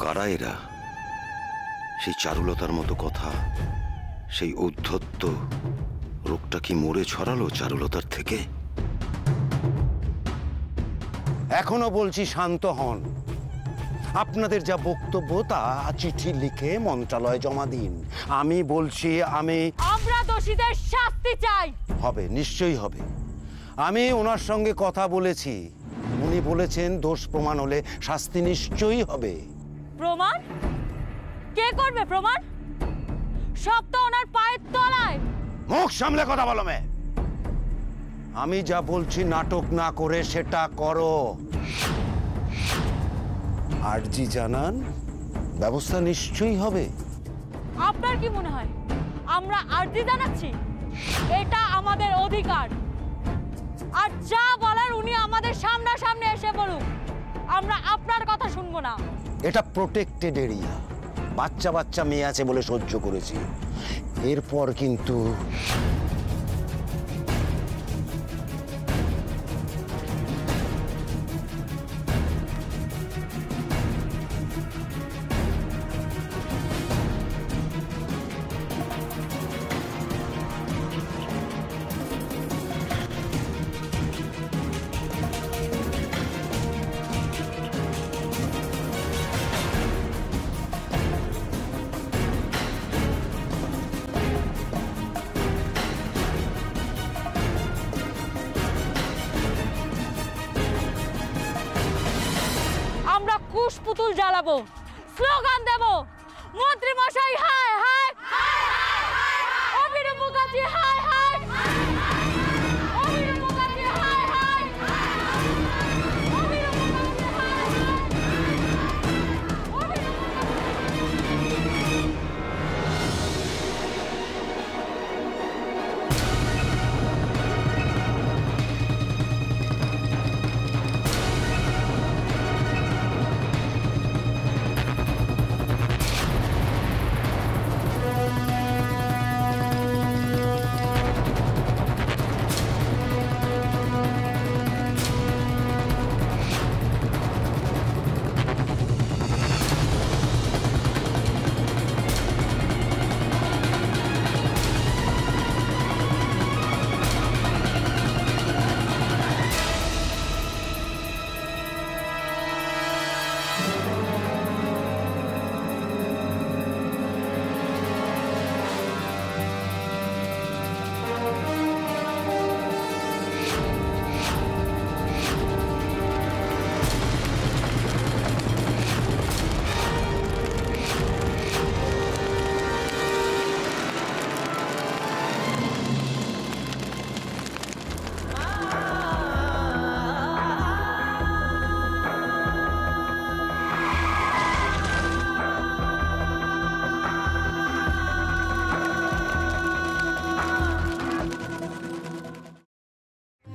কারা এরা? সেই চারুলতার মতো কথা, সেই ঔদ্ধত্য, রোগটা কি মরে ছড়ালো চারুলতার থেকে? এখনো বলছি শান্ত হন। আপনাদের যা বক্তব্য তা চিঠি লিখে মন্ত্রণালয়ে জমা দিন। আমি বলছি আমরা দোষীদের শাস্তি চাই। হবে, নিশ্চয়ই হবে। আমি ওনার সঙ্গে কথা বলেছি, উনি বলেছেন দোষ প্রমাণ হলে শাস্তি নিশ্চয়ই হবে। প্রমাণ কে করবে? প্রমাণ সব তো ওনার পায়ের তলায়। মুখ সামলে কথা বলো মে। আমি যা বলছি নাটক না করে সেটা করো। আরজি জানান, ব্যবস্থা নিশ্চয়ই হবে। আপনার কি মনে হয় আমরা আরজি জানাচ্ছি? এটা আমাদের অধিকার। আর যা বলার উনি আমাদের সামনাসামনি এসে বলুন, আমরা আপনার কথা শুনবো না। এটা প্রোটেক্টেড এরিয়া, বাচ্চা বাচ্চা মেয়ে আছে বলে সহ্য করেছি। এরপর কিন্তু পুতুল জ্বালাবো, স্লোগান দেব, মন্ত্রী মশাই হায় হায়, অভিনব মুখার্জি হায় হায়, অভিনব মুখার্জি হায় হায়, অভিনব মুখার্জি হায়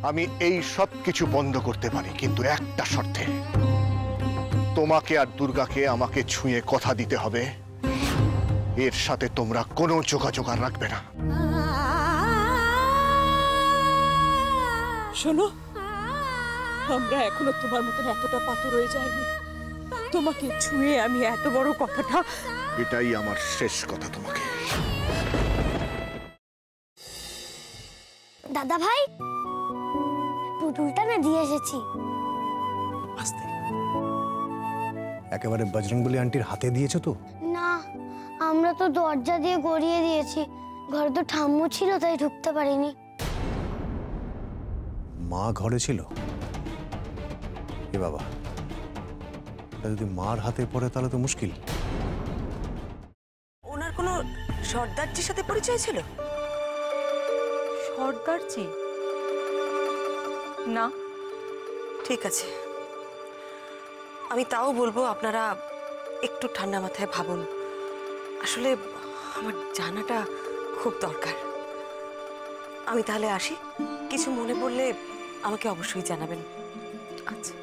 আমি এই সব কিছু বন্ধ করতে পারি, কিন্তু একটা শর্তে। তোমাকে আর দুর্গাকে আমাকে ছুঁয়ে কথা দিতে হবে, এর সাথে তোমরা কোনো যোগাযোগ আর রাখবে না। শোনো, আমরা এখনো তোমার মতন এতটা পাথর হয়ে যায়নি। তোমাকে ছুঁয়ে আমি এত বড় কথাটা, এটাই আমার শেষ কথা তোমাকে। দাদা ভাই, পুতুলটা না দিয়ে এসেছি। আস্তে, একেবারে বজরংবলী আন্টির হাতে দিয়েছো তো? না, আমরা তো দরজা দিয়ে গড়িয়ে দিয়েছি। ঘরে তো ঠাম্মু ছিল, তাই ঢুকতে পারিনি। মা ঘরে ছিল? এ বাবা, যদি মার হাতে পড়ে তাহলে তো মুশকিল। ওনার কোনো সর্দারজির সাথে পরিচয় ছিল? সর্দারজি না। ঠিক আছে, আমি তাও বলবো আপনারা একটু ঠান্ডা মাথায় ভাবুন। আসলে আমার জানাটা খুব দরকার। আমি তাহলে আসি, কিছু মনে পড়লে আমাকে অবশ্যই জানাবেন। আচ্ছা।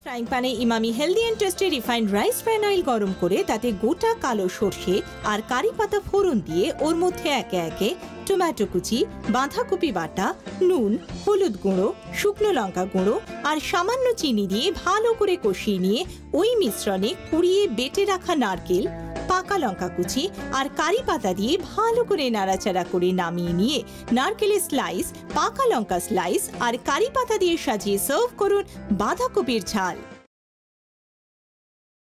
ফ্রাইং প্যানে Emami healthy and tasty refined rice bran oil গরম করে তাতে গোটা কালো সর্ষে আর কারি পাতা ফোড়ন দিয়ে ওর মধ্যে একে একে টমেটো কুচি, বাঁধাকপি বাটা, নুন, হলুদ গুঁড়ো, শুকনো লঙ্কা গুঁড়ো আর সামান্য চিনি দিয়ে ভালো করে কষিয়ে নিয়ে ওই মিশ্রণে কুড়িয়ে বেটে রাখা নারকেল, পাকা লঙ্কা কুচি আর কারি পাতা দিয়ে ভালো করে নাড়াচাড়া করে নামিয়ে নিয়ে নারকেলের স্লাইস, পাকা লঙ্কা স্লাইস আর কারি পাতা দিয়ে সাজিয়ে সার্ভ করুন বাঁধাকপির ঝাল।